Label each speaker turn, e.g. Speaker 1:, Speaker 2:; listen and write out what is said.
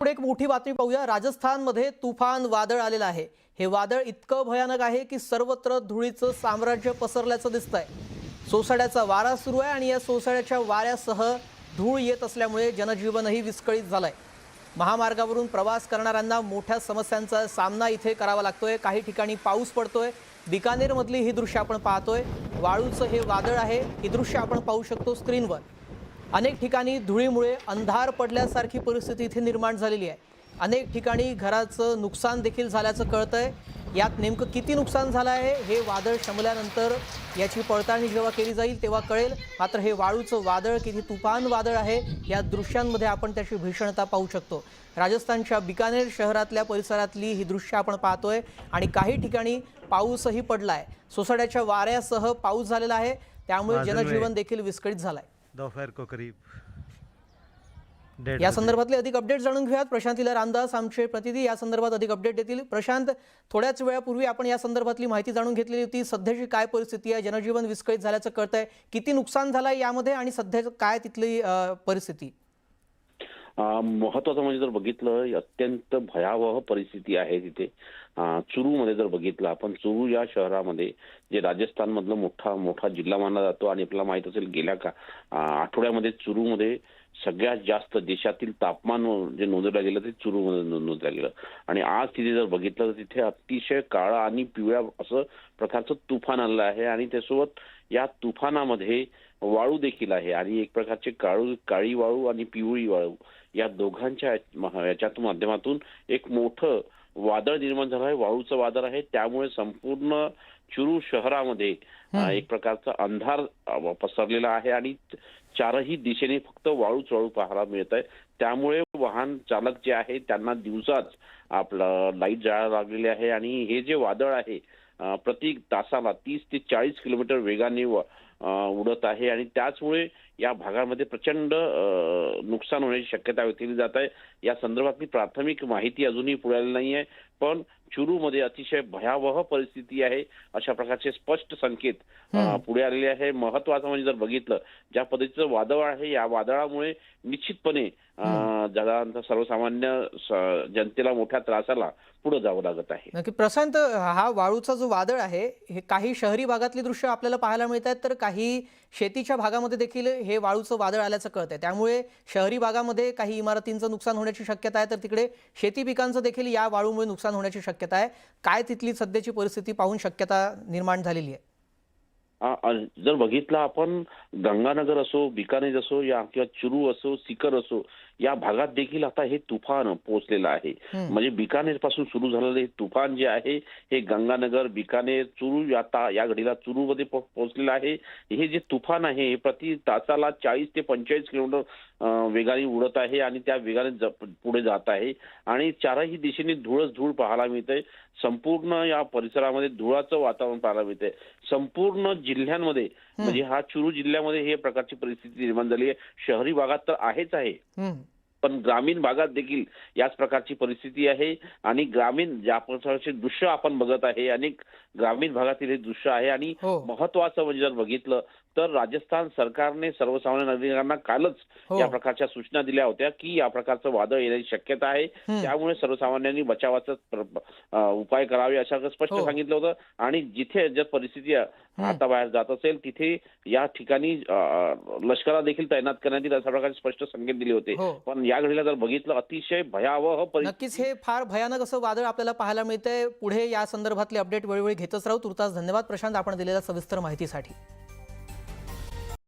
Speaker 1: पुढे एक मोठी बातमी पाहूया। राजस्थानमध्ये तुफान वादळ आलेलं आहे। हे वादळ इतकं भयानक आहे की सर्वत्र धुळीचं साम्राज्य पसरल्याचं दिसतंय। सोसाट्याचा वारा सुरू आहे आणि या सोसाट्याच्या वाऱ्यासह धूळ येत असल्यामुळे जनजीवनही विस्कळीत झालंय। महामार्गावरून प्रवास करणाऱ्यांना मोठ्या समस्यांचा सामना इथे करावा लागतोय। काही ठिकाणी पाऊस पडतोय। बिकानेरमधली ही दृश्य आपण पाहतोय। वाळूचं हे वादळ आहे। ही दृश्य आपण पाहू शकतो स्क्रीनवर। अनेक ठिकाणी धुळीमुळे अंधार पडल्यासारखी परिस्थिती इथे निर्माण झालेली आहे। अनेक ठिकाणी घराचं नुकसान देखील झाल्याचं कळतंय। यात नेमकं किती नुकसान झालं आहे हे वादळ शमल्यानंतर याची पडताळणी जेव्हा केली जाईल तेव्हा कळेल। मात्र हे वाळूचं वादळ किती तुफान वादळ आहे या दृश्यांमध्ये आपण त्याची भीषणता पाहू शकतो। राजस्थानच्या बिकानेर शहरातल्या परिसरातली ही दृश्य आपण पाहतोय आणि काही ठिकाणी पाऊसही पडलाय। सोसाट्याच्या वाऱ्यासह पाऊस झालेला आहे, त्यामुळे जनजीवन देखील विस्कळीत झालंय।
Speaker 2: दोपहर को करीब
Speaker 1: या संदर्भातले अधिक अपडेट जाणून घेऊयात। प्रशांतीला रामदास आमचे प्रतिनिधी या संदर्भात अधिक अपडेट देतील। प्रशांत, थोड्याच वेळापूर्वी आपण या संदर्भातली माहिती जाणून घेतलेली होती। सध्याची काय परिस्थिती आहे? जनजीवन विस्कळीत झाल्याचं कळतंय। किती नुकसान झालंय यामध्ये आणि सध्या काय तिथली परिस्थिती?
Speaker 3: महत्वाचं म्हणजे जर बघितलं अत्यंत भयावह परिस्थिती आहे तिथे। चुरू मध्ये जर बघितलं आपण, चुरू या शहरामध्ये जे राजस्थान मधलं मोठा जिल्हा मानला जातो आणि आपल्याला माहित असेल गेल्या आठवड्यामध्ये चुरू मध्ये सगळ्यात जास्त देशातील तापमान जे नोंदवलं गेलं ते चुरू मध्ये नोंदवलं गेलं। आणि आज तिथे जर बघितलं तर तिथे अतिशय काळा आणि पिवळ्या असं प्रकारचं तुफान आलं आहे आणि त्यासोबत या तुफानामध्ये वाळू देखील आहे आणि एक प्रकारचे काळी वाळू आणि पिवळी वाळू या दोघांच्या याच्यातून माध्यमातून एक मोठं वादळ निर्माण झालं आहे। वाळूचं वादळ आहे, त्यामुळे संपूर्ण चुरू शहरामध्ये एक प्रकारचा अंधार पसरलेला आहे आणि चारही दिशेने फक्त वाळू पाहायला मिळत आहे। त्यामुळे वाहन चालक जे आहे त्यांना दिवसाच आपलं लाईट जाळायला लागलेले आहे आणि हे जे वादळ आहे प्रति तासाला 30 ते 40 किलोमीटर वेगाने उडत आहे आणि त्याचमुळे या भागामध्ये प्रचंड नुकसान होण्याची शक्यता व्यक्त केली जात आहे। या संदर्भातली प्राथमिक माहिती अजूनही पुढे आली नाही आहे, पण चुरू मध्ये अतिशय भयावह परिस्थिती आहे अशा प्रकारचे स्पष्ट संकेत पुढे आलेले आहे। महत्वाचं म्हणजे जर बघितलं ज्या पद्धतीचं वादळ आहे या वादळामुळे निश्चितपणे सर्वसामान्य जनतेला मोठ्या त्रासाला पुढे जावं लागत आहे।
Speaker 1: नक्की प्रशांत, हा वाळूचा जो वादळ आहे हे काही शहरी भागातली दृश्य आपल्याला पाहायला मिळतात, तर काही शेतीच्या भागामध्ये देखील हे वाळूचं वादळ आल्याचं कळतंय। त्यामुळे शहरी भागामध्ये काही इमारतींचं नुकसान होण्याची शक्यता आहे, तर तिकडे शेती पिकांचं देखील या वाळूमुळे नुकसान होण्याची शक्यता आहे। काय तिथली सध्याची परिस्थिती पाहून शक्यता निर्माण झालेली आहे?
Speaker 3: जर बघितलं आपण, गंगानगर असो, बिकानेर असो या किंवा चुरू असो, सीकर असो या भागात देखील आता हे तुफान पोहोचलेलं आहे। म्हणजे बिकानेर पासून सुरू झालेलं हे तुफान जे आहे हे गंगानगर, बिकानेर, चुरू आता या घडीला चुरू मध्ये पोहोचलेलं आहे। हे जे तुफान आहे हे प्रति तासाला 40 ते 45 किलोमीटर वेगाने उडत आहे आणि त्या वेगाने पुढे जात आहे आणि चारही दिशेने धूळ पाहायला मिळते। संपूर्ण या परिसरामध्ये धुळाचं वातावरण पाहायला मिळते। संपूर्ण जिल्ह्यांमध्ये म्हणजे हा चुरू जिल्ह्यामध्ये हे प्रकारची परिस्थिती निर्माण झाली आहे। शहरी भागात तर आहेच आहे, पण ग्रामीण भागात देखील याच प्रकारची परिस्थिती आहे आणि ग्रामीण ज्या प्रकारचे दृश्य आपण बघत आहे अनेक ग्रामीण भागातील हे दृश्य आहे। आणि महत्वाचं म्हणजे जर बघितलं तर राजस्थान सरकारने सर्वसामान्य नागरिकांना कालच या प्रकारच्या सूचना दिल्या होत्या की या प्रकारचं वादळ येण्याची शक्यता आहे, त्यामुळे सर्वसामान्यांनी बचावाचा उपाय करावे असं स्पष्ट सांगितलं होतं। आणि जिथे जर परिस्थिती आता बाहेर जात असेल तिथे या ठिकाणी लष्कराला देखील तैनात करण्यात येईल अशा प्रकारचे स्पष्ट संकेत दिले होते। पण या घडीला जर बघितलं अतिशय भयावह
Speaker 1: नक्कीच हे फार भयानक असं वादळ आपल्याला पाहायला मिळतंय। पुढे या संदर्भातले अपडेट वेळोवेळी घेतच राहू। तुर्तास धन्यवाद प्रशांत, आपण दिलेल्या सविस्तर माहितीसाठी।